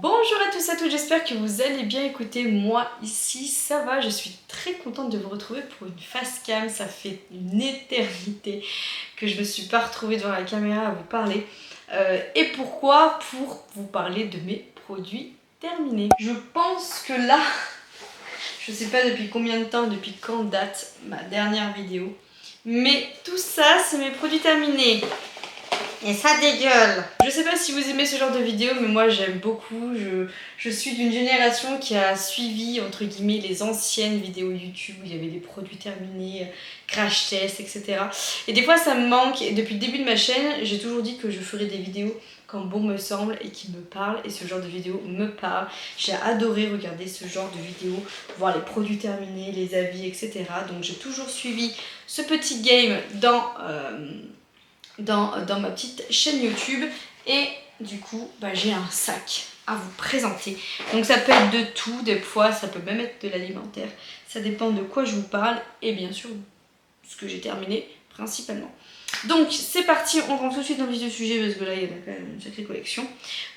Bonjour à tous et à toutes, j'espère que vous allez bien. Écoutez, moi ici ça va, je suis très contente de vous retrouver pour une face cam. Ça fait une éternité que je ne me suis pas retrouvée devant la caméra à vous parler. Et pourquoi? Pour vous parler de mes produits terminés. Je pense que là, je sais pas depuis combien de temps, depuis quand date ma dernière vidéo, mais tout ça c'est mes produits terminés. Et ça dégueule. Je sais pas si vous aimez ce genre de vidéo, mais moi j'aime beaucoup. Je suis d'une génération qui a suivi entre guillemets les anciennes vidéos YouTube où il y avait des produits terminés, crash tests, etc. Et des fois ça me manque, et depuis le début de ma chaîne, j'ai toujours dit que je ferais des vidéos quand bon me semble et qui me parlent, et ce genre de vidéo me parle. J'ai adoré regarder ce genre de vidéos, voir les produits terminés, les avis, etc. Donc j'ai toujours suivi ce petit game dans ma petite chaîne YouTube, et du coup j'ai un sac à vous présenter. Donc ça peut être de tout, des fois ça peut même être de l'alimentaire, ça dépend de quoi je vous parle et bien sûr ce que j'ai terminé principalement. Donc c'est parti, on rentre tout de suite dans le vif du sujet parce que là il y a quand même une sacrée collection.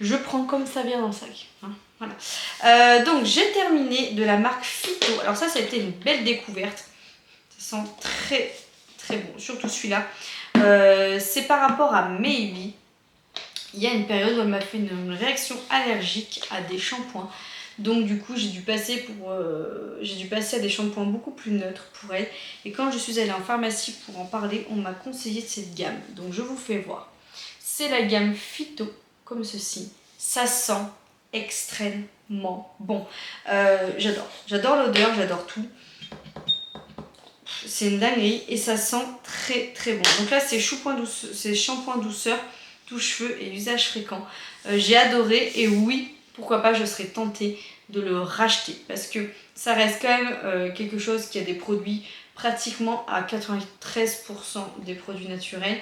Je prends comme ça vient dans le sac, hein, voilà. Donc j'ai terminé de la marque Phyto. Alors ça a été une belle découverte, ça sent très très bon, surtout celui-là. C'est par rapport à Maybe. Il y a une période où elle m'a fait une réaction allergique à des shampoings. Donc du coup j'ai dû passer à des shampoings beaucoup plus neutres pour elle. Et quand je suis allée en pharmacie pour en parler, on m'a conseillé de cette gamme. Donc je vous fais voir. C'est la gamme Phyto, comme ceci. Ça sent extrêmement bon. J'adore l'odeur, j'adore tout. C'est une dinguerie et ça sent très très bon. Donc là c'est shampoing douceur, touche-cheveux et usage fréquent. J'ai adoré, et oui, pourquoi pas, je serais tentée de le racheter parce que ça reste quand même quelque chose qui a des produits pratiquement à 93% des produits naturels.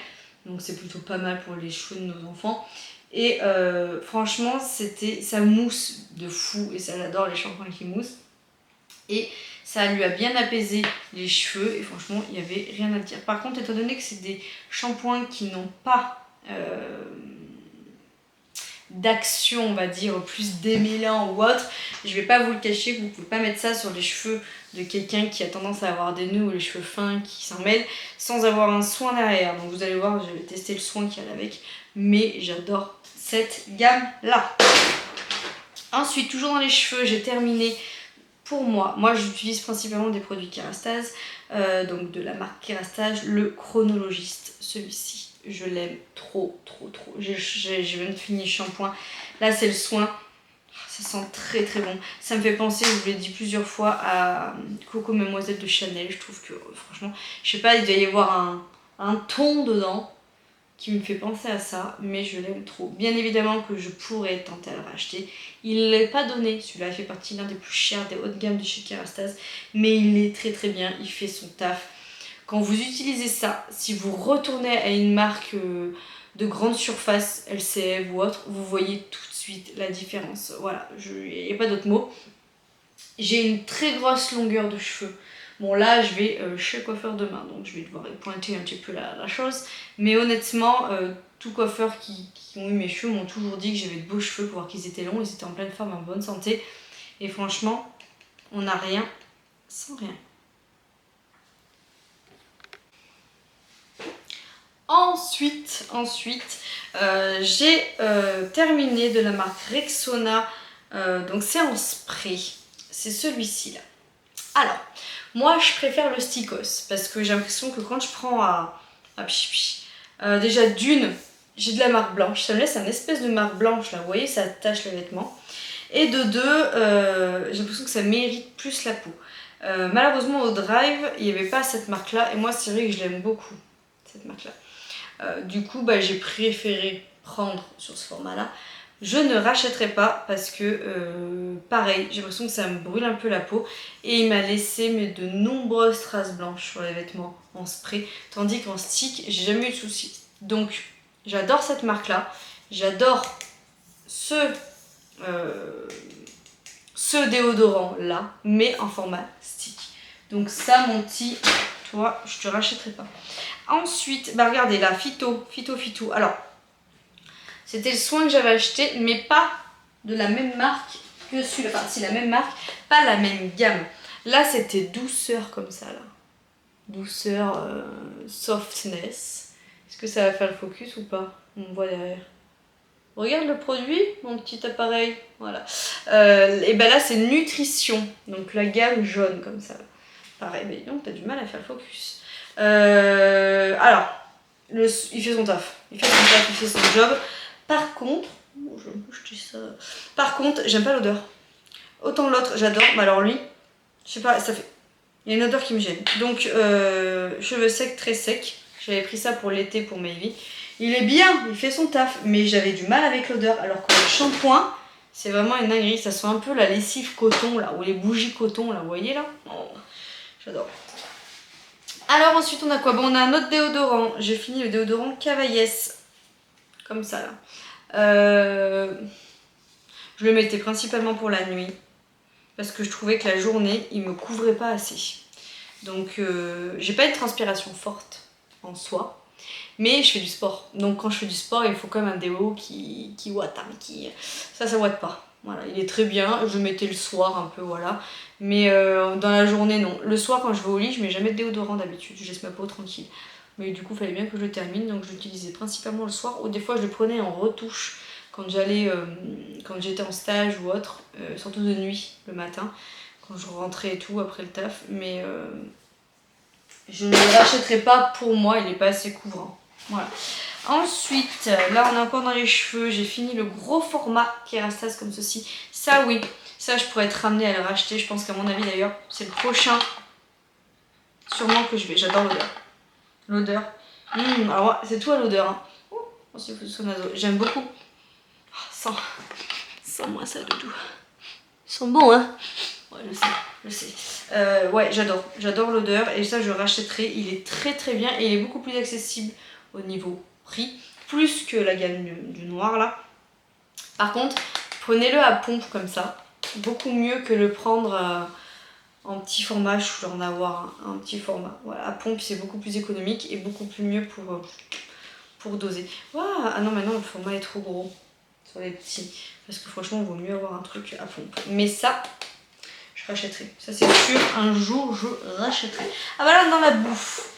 Donc c'est plutôt pas mal pour les cheveux de nos enfants. Et franchement ça mousse de fou, et ça j'adore les shampoings qui moussent. Et ça lui a bien apaisé les cheveux et franchement il n'y avait rien à dire. Par contre, étant donné que c'est des shampoings qui n'ont pas d'action, on va dire, plus démêlant ou autre, je vais pas vous le cacher, vous pouvez pas mettre ça sur les cheveux de quelqu'un qui a tendance à avoir des nœuds ou les cheveux fins qui s'en mêlent sans avoir un soin derrière. Donc vous allez voir, je vais tester le soin qu'il y a avec, mais j'adore cette gamme là. Ensuite, toujours dans les cheveux, j'ai terminé. Pour moi j'utilise principalement des produits Kérastase, donc de la marque Kérastase, le chronologiste, celui-ci, je l'aime trop. J'ai même fini le shampoing, là c'est le soin, ça sent très très bon. Ça me fait penser, je vous l'ai dit plusieurs fois, à Coco Mademoiselle de Chanel. Je trouve que franchement, je sais pas, il doit y avoir un ton dedans qui me fait penser à ça, mais je l'aime trop. Bien évidemment que je pourrais tenter à le racheter. Il ne l'est pas donné, celui-là fait partie d'un des plus chers, des hautes gammes de chez Kérastase, mais il est très très bien, il fait son taf. Quand vous utilisez ça, si vous retournez à une marque de grande surface, LCF ou autre, vous voyez tout de suite la différence. Voilà, il n'y a pas d'autre mot. J'ai une très grosse longueur de cheveux. Bon là je vais chez le coiffeur demain, donc je vais devoir pointer un petit peu la chose. Mais honnêtement, tout coiffeur qui ont eu mes cheveux m'ont toujours dit que j'avais de beaux cheveux pour voir qu'ils étaient longs, ils étaient en pleine forme, en bonne santé. Et franchement, on n'a rien sans rien. Ensuite, j'ai terminé de la marque Rexona, donc c'est en spray, c'est celui-ci là. Alors, moi je préfère le Sticos parce que j'ai l'impression que quand je prends déjà d'une, j'ai de la marque blanche, ça me laisse une espèce de marque blanche là, vous voyez, ça attache le vêtement. Et de deux, j'ai l'impression que ça mérite plus la peau. Malheureusement au Drive, il n'y avait pas cette marque là, et moi c'est vrai que je l'aime beaucoup, cette marque là. Du coup, j'ai préféré prendre sur ce format là. Je ne rachèterai pas parce que pareil, j'ai l'impression que ça me brûle un peu la peau, et il m'a laissé de nombreuses traces blanches sur les vêtements en spray, tandis qu'en stick j'ai jamais eu de soucis. Donc j'adore cette marque là, j'adore ce déodorant là, mais en format stick. Donc ça mon petit, toi je te rachèterai pas. Ensuite, regardez là, Phyto. Alors c'était le soin que j'avais acheté, mais pas de la même marque que celui-là. Enfin, si la même marque, pas la même gamme. Là, c'était douceur comme ça, là. Douceur, softness. Est-ce que ça va faire le focus ou pas? On voit derrière. Regarde le produit, mon petit appareil. Voilà. Et ben là, c'est nutrition. Donc la gamme jaune comme ça. Pareil, mais non, t'as du mal à faire le focus. Alors, il fait son taf. Il fait son job. Par contre, je vais me jeter ça. Par contre, j'aime pas l'odeur. Autant l'autre, j'adore. Mais alors lui, je sais pas, ça fait. Il y a une odeur qui me gêne. Donc, cheveux secs, très secs. J'avais pris ça pour l'été pour Maybe. Il est bien, il fait son taf, mais j'avais du mal avec l'odeur. Alors que le shampoing, c'est vraiment une dinguerie. Ça sent un peu la lessive coton, là, ou les bougies coton, là, vous voyez là? Oh, j'adore. Alors ensuite, on a quoi? Bon, on a un autre déodorant. J'ai fini le déodorant Cavaillès. Comme ça, là. Je le mettais principalement pour la nuit. Parce que je trouvais que la journée, il me couvrait pas assez. Donc, j'ai pas une transpiration forte en soi. Mais je fais du sport. Donc quand je fais du sport, il faut quand même un déo qui watt. Hein, ça watt pas. Voilà, il est très bien. Je le mettais le soir un peu, voilà. Mais dans la journée, non. Le soir, quand je vais au lit, je mets jamais de déodorant d'habitude. Je laisse ma peau tranquille. Mais du coup, il fallait bien que je le termine. Donc je l'utilisais principalement le soir. Ou des fois, je le prenais en retouche quand j'étais en stage ou autre. Surtout de nuit, le matin. Quand je rentrais et tout après le taf. Mais je ne le rachèterai pas pour moi. Il n'est pas assez couvrant. Voilà. Ensuite, là on est encore dans les cheveux. J'ai fini le gros format Kérastase comme ceci. Ça oui, ça je pourrais être ramenée à le racheter. Je pense qu'à mon avis d'ailleurs, c'est le prochain. Sûrement que je vais. J'adore l'odeur. L'odeur. Alors c'est tout à l'odeur. Hein. Oh, j'aime beaucoup. Oh, sans moi ça doudou. Ils sont bons hein. Ouais, je sais. Ouais, j'adore l'odeur et ça je rachèterai. Il est très très bien et il est beaucoup plus accessible au niveau prix, plus que la gamme du noir là. Par contre, prenez-le à pompe comme ça, beaucoup mieux que le prendre en petit format. Je voulais en avoir un petit format. Voilà, à pompe c'est beaucoup plus économique et beaucoup plus mieux pour doser. Wow, ah non, maintenant le format est trop gros sur les petits, parce que franchement il vaut mieux avoir un truc à pompe. Mais ça, je rachèterai. Ça c'est sûr, un jour je rachèterai. Ah voilà, dans la bouffe.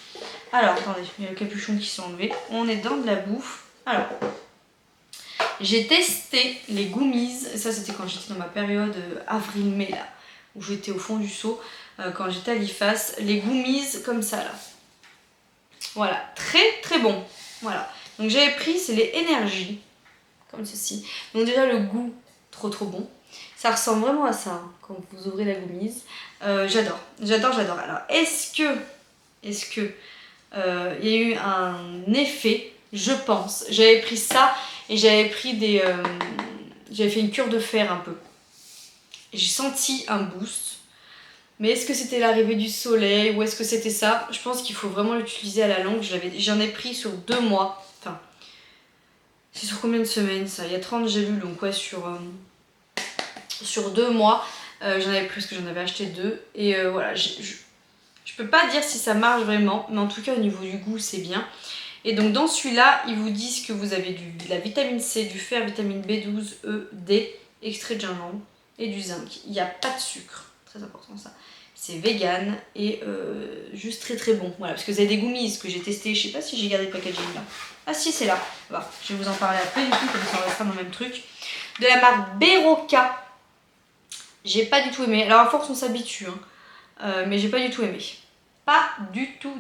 Alors, attendez, il y a le capuchon qui s'est enlevé. On est dans de la bouffe. Alors, j'ai testé les Gummies. Ça, c'était quand j'étais dans ma période avril-mai, là, où j'étais au fond du seau, quand j'étais à l'IFAS. Les Gummies comme ça, là. Voilà, très très bon. Voilà. Donc, j'avais pris, c'est les Énergies, comme ceci. Donc, déjà, le goût, trop trop bon. Ça ressemble vraiment à ça, hein, quand vous ouvrez la Gummies. J'adore. Alors, est-ce que il y a eu un effet, je pense. J'avais pris ça et j'avais pris j'avais fait une cure de fer un peu. J'ai senti un boost. Mais est-ce que c'était l'arrivée du soleil ou est-ce que c'était ça? Je pense qu'il faut vraiment l'utiliser à la longue. J'en ai pris sur 2 mois. Enfin, c'est sur combien de semaines ça? Il y a 30 gélules, donc ouais, sur 2 mois. J'en avais pris parce que j'en avais acheté 2. Et voilà, je peux pas dire si ça marche vraiment, mais en tout cas au niveau du goût c'est bien. Et donc dans celui-là, ils vous disent que vous avez de la vitamine C, du fer, vitamine B12, E, D, extrait de gingembre et du zinc. Il n'y a pas de sucre, très important ça. C'est vegan et juste très très bon. Voilà, parce que vous avez des Gummies que j'ai testé, je sais pas si j'ai gardé le packaging là. Ah si, c'est là. Voilà, je vais vous en parler après du coup, comme ça on restera dans le même truc. De la marque Beroka. J'ai pas du tout aimé. Alors à force on s'habitue, hein. Mais j'ai pas du tout aimé. Pas du tout.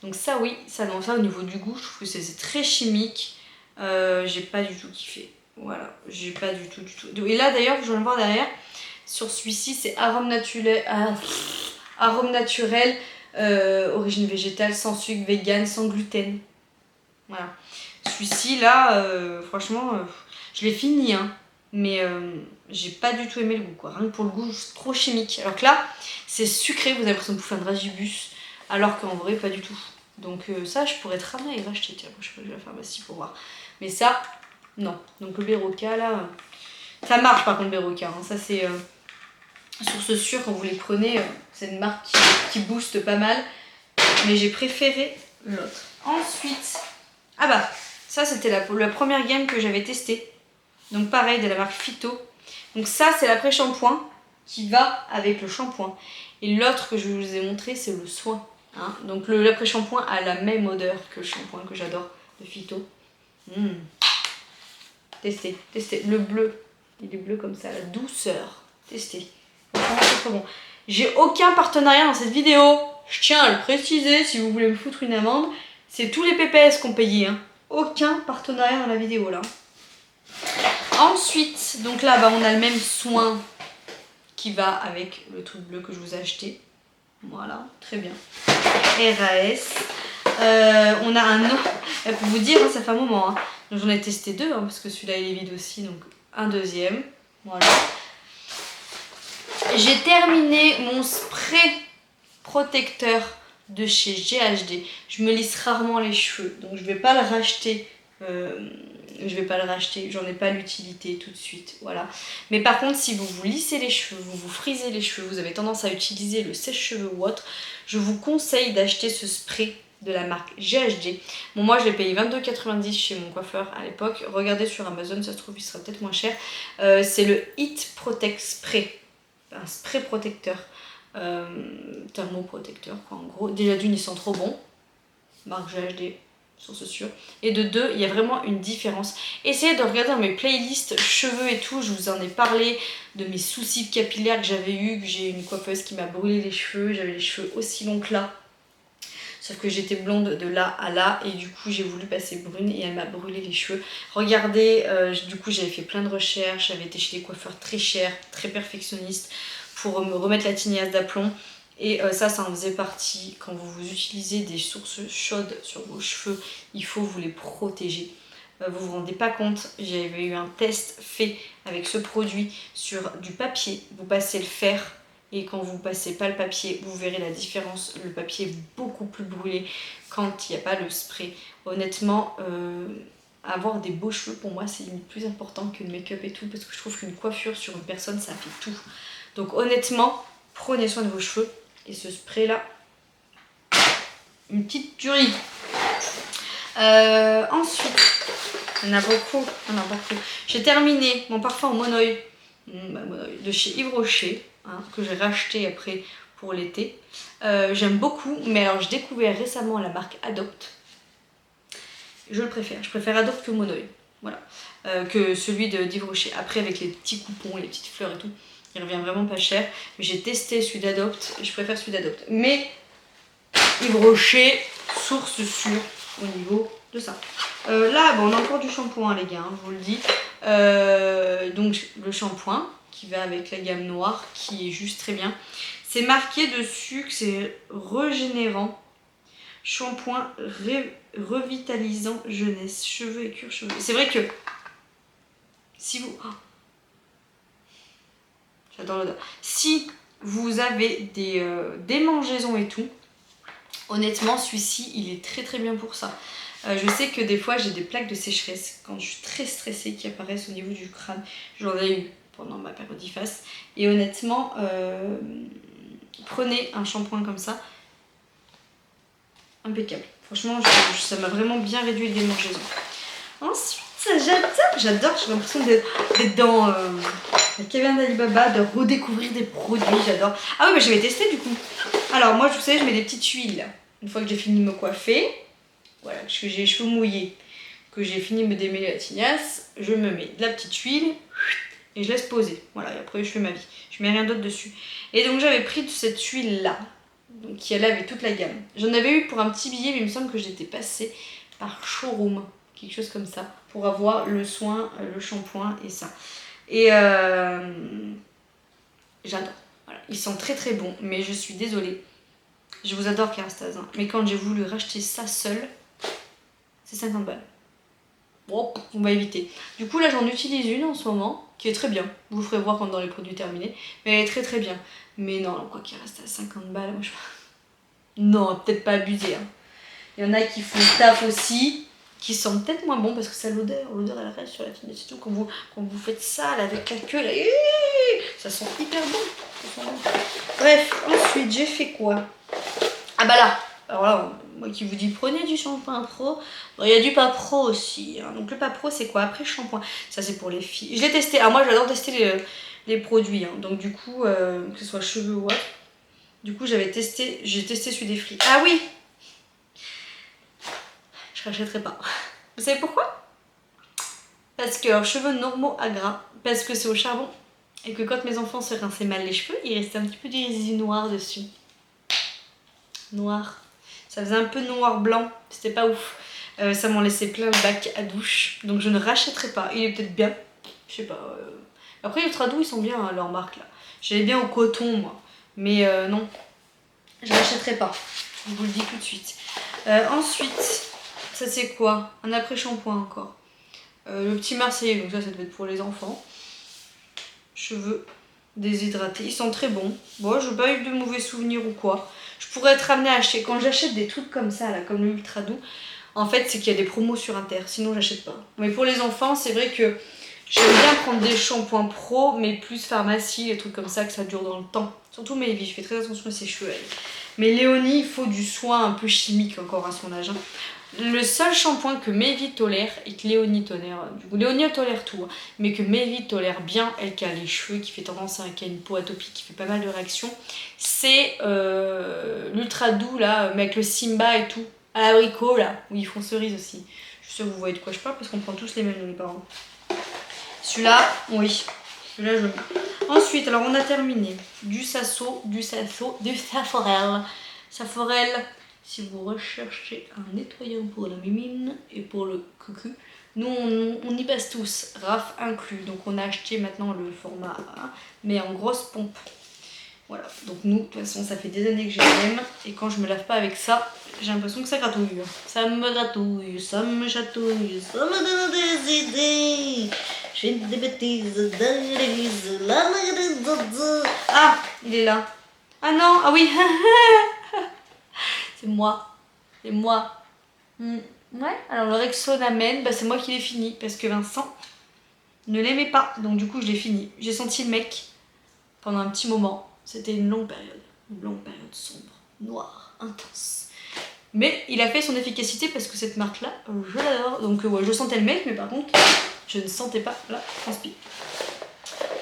Donc ça oui, ça non, ça au niveau du goût, je trouve que c'est très chimique. J'ai pas du tout kiffé. Voilà, j'ai pas du tout. Et là d'ailleurs, je viens de voir derrière, sur celui-ci, c'est arôme naturel, origine végétale, sans sucre, vegan, sans gluten. Voilà. Celui-ci là, franchement, je l'ai fini, hein. Mais j'ai pas du tout aimé le goût, quoi. Rien que pour le goût, c'est trop chimique. Alors que là, c'est sucré, vous avez l'impression de bouffer un dragibus, alors qu'en vrai, pas du tout. Donc ça, je pourrais te ramener et racheter. Tiens, moi, je vais à la pharmacie pour voir. Mais ça, non. Donc le Beroka, là, ça marche par contre, Beroka. Hein. Ça, c'est source sûre, quand vous les prenez, c'est une marque qui booste pas mal. Mais j'ai préféré l'autre. Ensuite, ah bah, ça, c'était la première gamme que j'avais testée. Donc pareil, de la marque Phyto. Donc ça, c'est l'après-shampoing qui va avec le shampoing. Et l'autre que je vous ai montré, c'est le soin. Hein. Donc l'après-shampoing a la même odeur que le shampoing que j'adore de Phyto. Testez, testez. Le bleu, il est bleu comme ça, la douceur. Testez. Franchement, c'est trop bon. J'ai aucun partenariat dans cette vidéo. Je tiens à le préciser, si vous voulez me foutre une amende. C'est tous les PPS qu'on payait. Hein. Aucun partenariat dans la vidéo là. Ensuite, donc là, on a le même soin qui va avec le truc bleu que je vous ai acheté. Voilà, très bien. RAS. On a un autre. Pour vous dire, ça fait un moment. Hein. J'en ai testé deux, hein, parce que celui-là il est vide aussi. Donc un deuxième. Voilà. J'ai terminé mon spray protecteur de chez GHD. Je me lisse rarement les cheveux. Donc je vais pas le racheter. J'en ai pas l'utilité tout de suite, voilà. Mais par contre, si vous vous lissez les cheveux, vous vous frisez les cheveux, vous avez tendance à utiliser le sèche-cheveux ou autre, je vous conseille d'acheter ce spray de la marque GHD. Bon, moi je l'ai payé 22,90 chez mon coiffeur à l'époque. Regardez sur Amazon, ça se trouve il sera peut-être moins cher. C'est le Heat Protect Spray, un spray protecteur, thermoprotecteur quoi en gros. Déjà d'une, ils sont trop bons, marque GHD. Source sûre. Et de deux, il y a vraiment une différence. Essayez de regarder dans mes playlists cheveux et tout, je vous en ai parlé de mes soucis capillaires que j'avais eu, que j'ai une coiffeuse qui m'a brûlé les cheveux, j'avais les cheveux aussi longs que là. Sauf que j'étais blonde de là à là et du coup j'ai voulu passer brune et elle m'a brûlé les cheveux. Regardez, du coup j'avais fait plein de recherches, j'avais été chez des coiffeurs très chers, très perfectionnistes pour me remettre la tignasse d'aplomb. Et ça en faisait partie. Quand vous utilisez des sources chaudes sur vos cheveux, il faut vous les protéger. Vous vous rendez pas compte, j'avais eu un test fait avec ce produit sur du papier. Vous passez le fer et quand vous passez pas le papier, vous verrez la différence. Le papier est beaucoup plus brûlé quand il n'y a pas le spray. Honnêtement, avoir des beaux cheveux pour moi c'est plus important que le make-up et tout parce que je trouve qu'une coiffure sur une personne ça fait tout. Donc honnêtement, prenez soin de vos cheveux. Et ce spray là, une petite tuerie. Ensuite, il y en a beaucoup. J'ai terminé mon parfum en monoï de chez Yves Rocher, hein, que j'ai racheté après pour l'été. J'aime beaucoup, mais alors j'ai découvert récemment la marque Adopt. Je le préfère. Je préfère Adopt que monoï. Voilà. Que celui d'Yves Rocher. Après avec les petits coupons, les petites fleurs et tout. Il revient vraiment pas cher. J'ai testé celui d'Adopt et je préfère celui d'Adopt. Mais Yves Rocher, source sûre au niveau de ça. Là, on a encore du shampoing, les gars, hein, je vous le dis. Donc le shampoing qui va avec la gamme noire qui est juste très bien. C'est marqué dessus que c'est régénérant. Shampoing revitalisant jeunesse, cheveux et cuir cheveux. C'est vrai que si vous... J'adore l'odeur. Si vous avez des démangeaisons et tout, honnêtement, celui-ci, il est très très bien pour ça. Je sais que des fois, j'ai des plaques de sécheresse quand je suis très stressée qui apparaissent au niveau du crâne. J'en ai eu pendant ma période d'IFAS. Et honnêtement, prenez un shampoing comme ça. Impeccable. Franchement, ça m'a vraiment bien réduit les démangeaisons. Ensuite, j'adore, j'ai l'impression d'être dans la caverne d'Alibaba, de redécouvrir des produits, j'adore. Ah oui, mais j'avais testé du coup. Alors moi, vous savez, je mets des petites huiles. Une fois que j'ai fini de me coiffer, voilà, que j'ai les cheveux mouillés, que j'ai fini de me démêler la tignasse, je me mets de la petite huile et je laisse poser. Voilà, et après je fais ma vie. Je mets rien d'autre dessus. Et donc j'avais pris de cette huile-là, qui allait avec toute la gamme. J'en avais eu pour un petit billet, mais il me semble que j'étais passée par Showroom. Quelque chose comme ça, pour avoir le soin, le shampoing et ça. Et j'adore. Voilà. Ils sont très très bons, mais je suis désolée. Je vous adore Kérastase, hein. Mais quand j'ai voulu racheter ça seul, c'est 50 balles. Bon, on va éviter. Du coup là j'en utilise une en ce moment, qui est très bien. Vous ferez voir quand dans les produits terminés. Mais elle est très très bien. Mais non, quoi Kérastase, 50 balles, moi je... Non, peut-être pas abusé. Hein. Il y en a qui font le taf aussi. Qui sentent peut-être moins bon parce que ça l'odeur elle reste sur la tignasse et tout. Quand vous faites ça là, avec la queue là, ça sent hyper bon. Bref, ensuite j'ai fait quoi? Ah bah là, Alors là, moi qui vous dis prenez du shampoing pro, il y a du pas pro aussi. Hein. Donc le pas pro c'est quoi? Après shampoing, ça c'est pour les filles. Je l'ai testé, alors moi j'adore tester les produits. Hein. Donc du coup, que ce soit cheveux ou autre. Du coup j'ai testé celui des Free. Ah oui, je rachèterai pas. Vous savez pourquoi? Parce que cheveux normaux à gras, parce que c'est au charbon. Et que quand mes enfants se rinçaient mal les cheveux, il restait un petit peu du résidu noir dessus. Noir. Ça faisait un peu noir-blanc, c'était pas ouf. Ça m'en laissait plein le bac à douche. Donc je ne rachèterai pas. Il est peut-être bien. Je sais pas. Après les Ultra Doux ils sont bien hein, leur marque là. J'allais bien au coton moi. Mais non. Je rachèterai pas. Je vous le dis tout de suite. Ensuite, ça c'est quoi? Un après-shampoing encore. Le petit Marseillais, donc ça devait être pour les enfants. Cheveux déshydratés. Ils sont très bons. Bon, je n'ai pas eu de mauvais souvenirs ou quoi. Je pourrais être amenée à acheter. Quand j'achète des trucs comme ça, là, comme le Ultra Doux, en fait, c'est qu'il y a des promos sur Inter. Sinon, j'achète pas. Mais pour les enfants, c'est vrai que j'aime bien prendre des shampoings pro, mais plus pharmacie, des trucs comme ça, que ça dure dans le temps. Surtout Maëvi, je fais très attention à ses cheveux. Elle. Mais Léonie, il faut du soin un peu chimique encore à son âge. Hein. Le seul shampoing que Maëvi tolère et que Léonie tolère, du coup Léonie tolère tout, hein, mais que Maëvi tolère bien, elle qui a les cheveux, qui fait tendance à qui a une peau atopique, qui fait pas mal de réactions, c'est l'Ultra Doux là, mais avec le Simba et tout, à l'abricot là, où ils font cerise aussi. Je suis sûre que vous voyez de quoi je parle parce qu'on prend tous les mêmes nous les parents. Celui-là, oui, celui-là je mets. Ensuite, alors on a terminé du Saforel. Saforel. Si vous recherchez un nettoyant pour la mimine et pour le cucu, nous on y passe tous, Raph inclus. Donc on a acheté maintenant le format A, mais en grosse pompe. Voilà, donc nous, de toute façon, ça fait des années que j'ai le même. Et quand je me lave pas avec ça, j'ai l'impression que ça gratouille. Ça me gratouille, ça me chatouille, ça me donne des idées. Je fais des bêtises, Ah, il est là. Ah non, ah oui. C'est moi. C'est moi. Ouais, alors le Rexonamène, bah, c'est moi qui l'ai fini parce que Vincent ne l'aimait pas. Donc du coup, je l'ai fini. J'ai senti le mec pendant un petit moment. C'était une longue période sombre, noire, intense. Mais il a fait son efficacité parce que cette marque-là, je l'adore. Donc ouais, je sentais le mec, mais par contre, je ne sentais pas la transpi.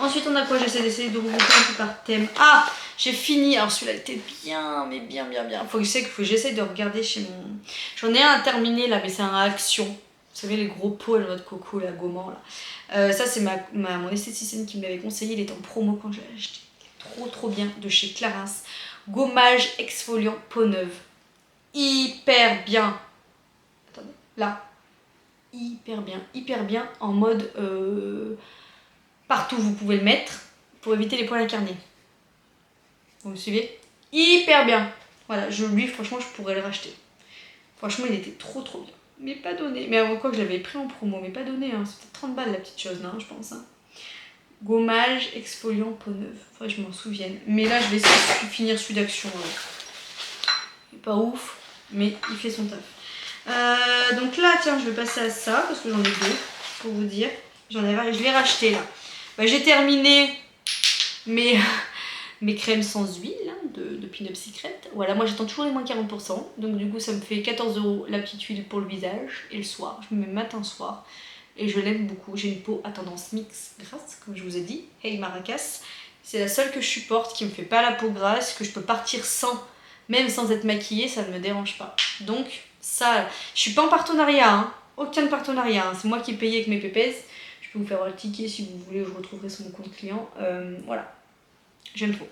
Ensuite, on a quoi? J'essaie d'essayer de regrouper un peu par thème. Ah, j'ai fini. Alors celui-là était bien, mais bien. Faut que j'essaie de regarder chez mon... J'en ai un à terminer là, mais c'est un Action. Vous savez, les gros pots à la noix de coco, la gommant là. Ça, c'est mon esthéticienne qui me l'avait conseillé. Il est en promo quand je l'ai acheté. Trop bien, de chez Clarins. Gommage exfoliant peau neuve. Hyper bien. Attendez, là. Hyper bien. En mode... partout vous pouvez le mettre pour éviter les poils incarnés. Vous me suivez? Hyper bien. Voilà, lui franchement je pourrais le racheter. Franchement il était trop bien. Mais pas donné. Mais avant quoi que je l'avais pris en promo, mais pas donné. Hein. C'était 30 balles la petite chose là, je pense. Hein. Gommage exfoliant peau neuve. Faudrait que je m'en souvienne. Mais là je vais essayer de finir celui d'Action. Il est pas ouf, mais il fait son taf. Donc là tiens je vais passer à ça parce que j'en ai deux pour vous dire. Je l'ai racheté là. Bah, j'ai terminé mes crèmes sans huile hein, de Pin-Up Secret. Voilà, moi j'attends toujours les moins 40%. Donc du coup ça me fait 14 € la petite huile pour le visage. Et le soir, je me mets matin-soir. Et je l'aime beaucoup. J'ai une peau à tendance mix grasse, comme je vous ai dit. Hey Maracas. C'est la seule que je supporte, qui me fait pas la peau grasse, que je peux partir sans, même sans être maquillée, ça ne me dérange pas. Donc ça, je suis pas en partenariat, hein. Aucun partenariat. Hein. C'est moi qui ai payé avec mes pépès. Je peux vous faire le ticket si vous voulez, je retrouverai sur mon compte client. Voilà. J'aime trop.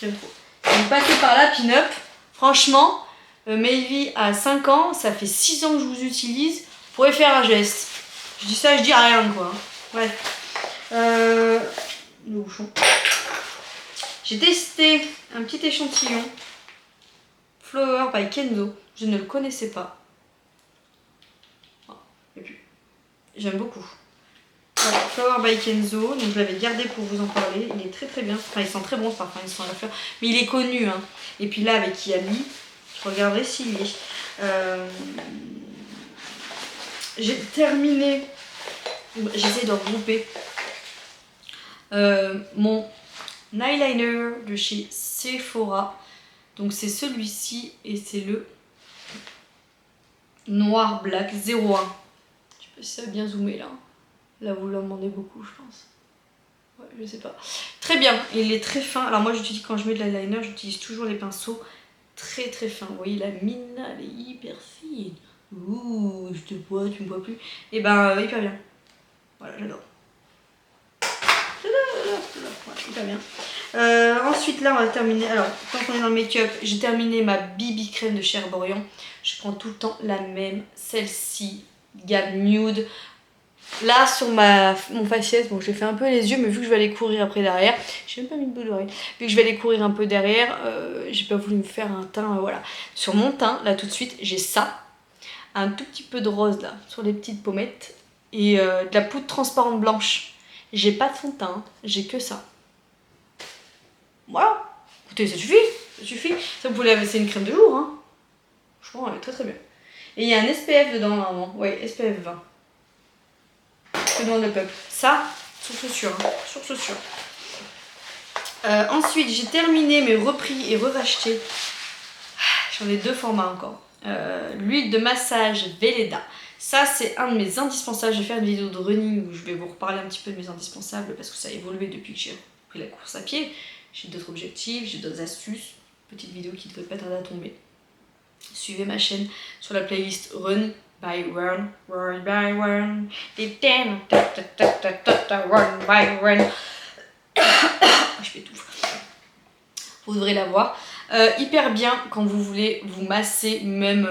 Donc passez par là, Pin-Up. Franchement, Maëvi a 5 ans, ça fait 6 ans que je vous utilise. Vous pourrez faire un geste. Je dis ça, je dis rien quoi. Bref. Le bouchon. J'ai testé un petit échantillon. Flower by Kenzo. Je ne le connaissais pas. Et puis, j'aime beaucoup. Voilà, Flower by Kenzo, donc je l'avais gardé pour vous en parler. Il est très bien. Enfin, il sent très bon ce parfum, il sent la fleur. Mais il est connu. Hein. Et puis là, avec Yami, je regarderai s'il y est. J'ai terminé. J'essaie de regrouper mon eyeliner de chez Sephora. Donc c'est celui-ci et c'est le Noir Black 01. Je sais pas si ça a bien zoomé là. Là vous l'en demandez beaucoup je pense. Ouais, je sais pas. Très bien, il est très fin. Alors moi j'utilise, quand je mets de l'eyeliner, j'utilise toujours les pinceaux très très fins. Vous voyez la mine là, elle est hyper fine. Ouh, je te vois, tu me vois plus. Et ben hyper bien. Voilà, j'adore. Ouais, hyper bien. Ensuite là on va terminer. Alors tant qu'on est dans le make-up, j'ai terminé ma BB crème de chez Herborian. Je prends tout le temps la même, celle-ci, gamme nude. Là sur mon faciès, bon j'ai fait un peu les yeux, mais vu que je vais aller courir après derrière, j'ai même pas mis de bout d'oreille, vu que je vais aller courir un peu derrière, j'ai pas voulu me faire un teint, voilà. Sur mon teint, là tout de suite, j'ai ça, un tout petit peu de rose là, sur les petites pommettes, et de la poudre transparente blanche. J'ai pas de fond de teint, hein, j'ai que ça. Voilà, écoutez, ça suffit, ça suffit. Ça vous pouvez c'est une crème de jour, hein. Franchement, elle est très très bien. Et il y a un SPF dedans normalement, ouais, SPF 20. Que demande le peuple. Ça, source sûre, hein. Source sûre. Ensuite, j'ai terminé mes repris et re-rachetés. J'en ai 2 formats encore. L'huile de massage Velleda. Ça, c'est un de mes indispensables. Je vais faire une vidéo de running où je vais vous reparler un petit peu de mes indispensables parce que ça a évolué depuis que j'ai pris la course à pied. J'ai d'autres objectifs, j'ai d'autres astuces. Petite vidéo qui ne devrait pas tarder à tomber. Suivez ma chaîne sur la playlist Run by Run, Run by Run, Run by Run. Je m'étouffe. Vous devrez la voir. Hyper bien quand vous voulez vous masser même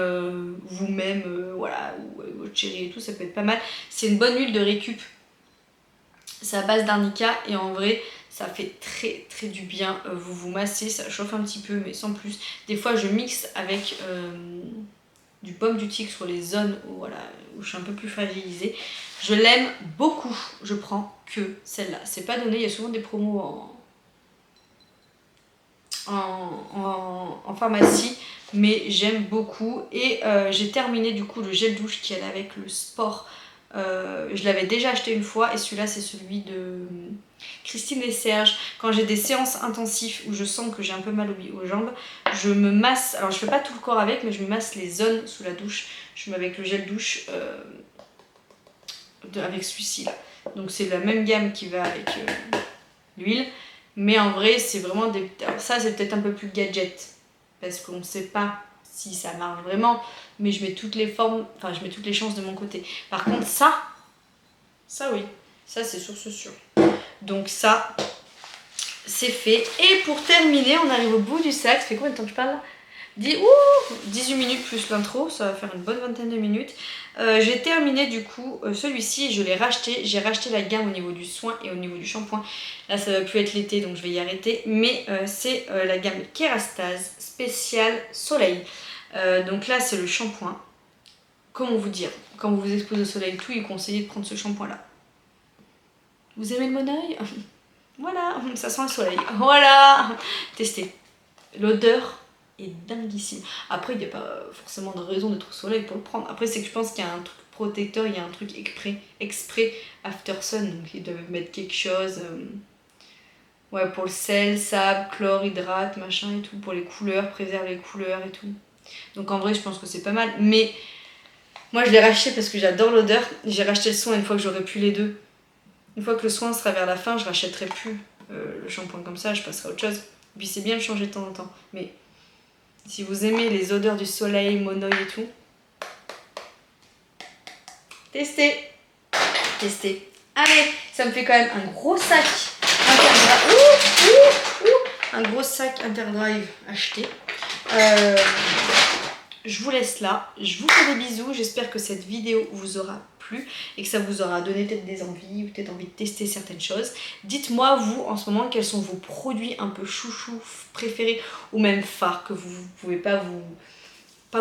vous-même, voilà, ou votre chérie et tout, ça peut être pas mal. C'est une bonne huile de récup. C'est à base d'arnica et en vrai ça fait très très du bien. Vous vous massez, ça chauffe un petit peu mais sans plus. Des fois je mixe avec du pomme du tigre sur les zones où, voilà, où je suis un peu plus fragilisée. Je l'aime beaucoup, je prends que celle-là. C'est pas donné, il y a souvent des promos en pharmacie, mais j'aime beaucoup. Et j'ai terminé du coup le gel douche qui allait avec le sport. Je l'avais déjà acheté une fois et celui-là c'est celui de Christine et Serge. Quand j'ai des séances intensives où je sens que j'ai un peu mal aux jambes, je me masse, alors je fais pas tout le corps avec, mais je me masse les zones sous la douche. Je mets avec le gel douche avec celui-ci là. Donc c'est la même gamme qui va avec l'huile. Mais en vrai, c'est vraiment des... Alors ça, c'est peut-être un peu plus gadget. Parce qu'on ne sait pas si ça marche vraiment. Mais je mets toutes les formes... Enfin, je mets toutes les chances de mon côté. Par contre, ça oui. Ça, c'est source sûre. Donc ça, c'est fait. Et pour terminer, on arrive au bout du sac. Ça fait combien de temps que je parle là 18 minutes plus l'intro, ça va faire une bonne vingtaine de minutes. J'ai terminé du coup celui-ci, je l'ai racheté. J'ai racheté la gamme au niveau du soin et au niveau du shampoing. Là ça va plus être l'été donc je vais y arrêter. Mais c'est la gamme Kerastase spécial soleil. Donc là c'est le shampoing. Comment vous dire, quand vous vous exposez au soleil tout, il est conseillé de prendre ce shampoing là. Vous aimez le mon oeil? Voilà, ça sent le soleil. Voilà, testez. L'odeur est dinguissime. Après, il n'y a pas forcément de raison d'être au soleil pour le prendre. Après, c'est que je pense qu'il y a un truc protecteur, il y a un truc exprès after sun. Donc, ils doivent mettre quelque chose. Ouais, pour le sel, sable, chlore, hydrate, machin et tout. Pour les couleurs, préserve les couleurs et tout. Donc, en vrai, je pense que c'est pas mal. Mais moi, je l'ai racheté parce que j'adore l'odeur. J'ai racheté le soin une fois que j'aurais pu les deux. Une fois que le soin sera vers la fin, je rachèterai plus le shampoing comme ça, je passerai à autre chose. Et puis c'est bien de changer de temps en temps. Mais si vous aimez les odeurs du soleil, mon oeil et tout, testez. Testez. Allez, ça me fait quand même un gros sac Interdrive. Un gros sac Interdrive acheté. Je vous laisse là. Je vous fais des bisous. J'espère que cette vidéo vous aura plu et que ça vous aura donné peut-être des envies ou peut-être envie de tester certaines choses. Dites-moi vous en ce moment quels sont vos produits un peu chouchou préférés ou même phares que vous ne pouvez pas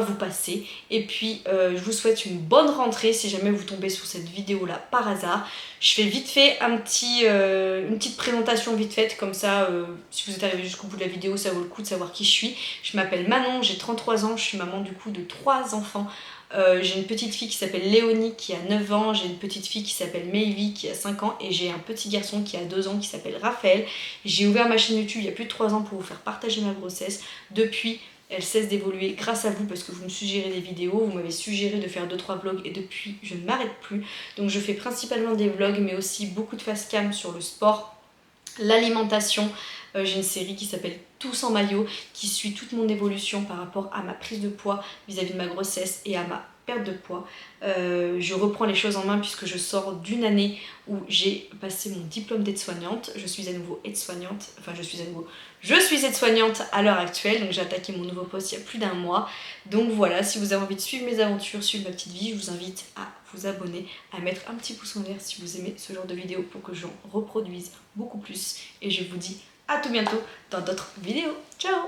vous passer. Et puis je vous souhaite une bonne rentrée si jamais vous tombez sur cette vidéo là par hasard. Je fais vite fait une petite présentation vite faite comme ça, si vous êtes arrivé jusqu'au bout de la vidéo ça vaut le coup de savoir qui je suis. Je m'appelle Manon, j'ai 33 ans, je suis maman du coup de 3 enfants. J'ai une petite fille qui s'appelle Léonie qui a 9 ans, j'ai une petite fille qui s'appelle Mayvi qui a 5 ans et j'ai un petit garçon qui a 2 ans qui s'appelle Raphaël. J'ai ouvert ma chaîne YouTube il y a plus de 3 ans pour vous faire partager ma grossesse. Depuis elle cesse d'évoluer grâce à vous parce que vous me suggérez des vidéos, vous m'avez suggéré de faire 2-3 vlogs et depuis je ne m'arrête plus. Donc je fais principalement des vlogs mais aussi beaucoup de face cam sur le sport, l'alimentation. J'ai une série qui s'appelle Tous en maillot qui suit toute mon évolution par rapport à ma prise de poids vis-à-vis de ma grossesse et à ma perte de poids. Je reprends les choses en main puisque je sors d'une année où j'ai passé mon diplôme d'aide-soignante. Je suis à nouveau aide-soignante, je suis aide-soignante à l'heure actuelle, donc j'ai attaqué mon nouveau poste il y a plus d'1 mois. Donc voilà, si vous avez envie de suivre mes aventures, suivre ma petite vie, je vous invite à vous abonner, à mettre un petit pouce en l'air si vous aimez ce genre de vidéos pour que j'en reproduise beaucoup plus. Et je vous dis à tout bientôt dans d'autres vidéos. Ciao!